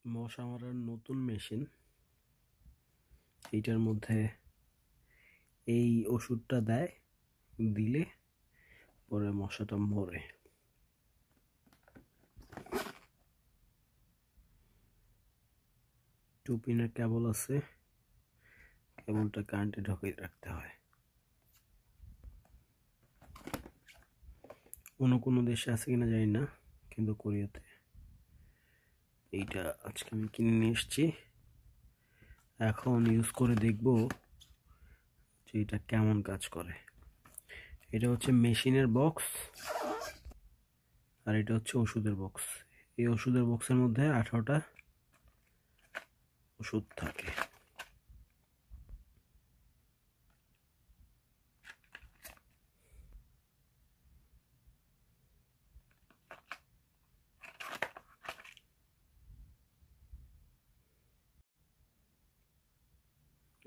মশা মারার নতুন মেশিন। এইটার মধ্যে এই ওষুধটা দেয়, দিলে পরে মশাটা মরে। টুপিনের কেবল আছে, কেবলটা কারেন্টে ঢুকিয়ে রাখতে হয়। অন্য কোনো দেশে আছে কিনা জানি না, কিন্তু কোরিয়াতে। এইটা আজকে আমি কিনে নিয়ে এসেছি, এখন ইউজ করে দেখব যে এটা কেমন কাজ করে। এটা হচ্ছে মেশিনের বক্স, আর এটা হচ্ছে ওষুধের বক্স। এই ওষুধের বক্সের মধ্যে 18টা ওষুধ থাকে।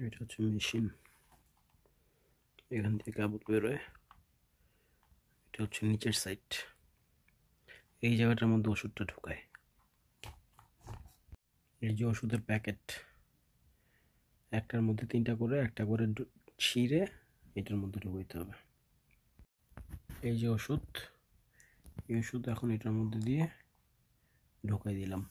এটা হচ্ছে মেশিন, এখান থেকে কেবল বেরোয়। এটা হচ্ছে নিচের সাইড, এই জায়গাটার মধ্যে ওষুধটা ঢুকায়। এই যে ওষুধের প্যাকেট, একটার মধ্যে 3টা করে, একটা করে ছিঁড়ে এটার মধ্যে ঢুকাইতে হবে। এই যে ওষুধ, এই ওষুধ এখন এটার মধ্যে দিয়ে ঢুকাই দিলাম।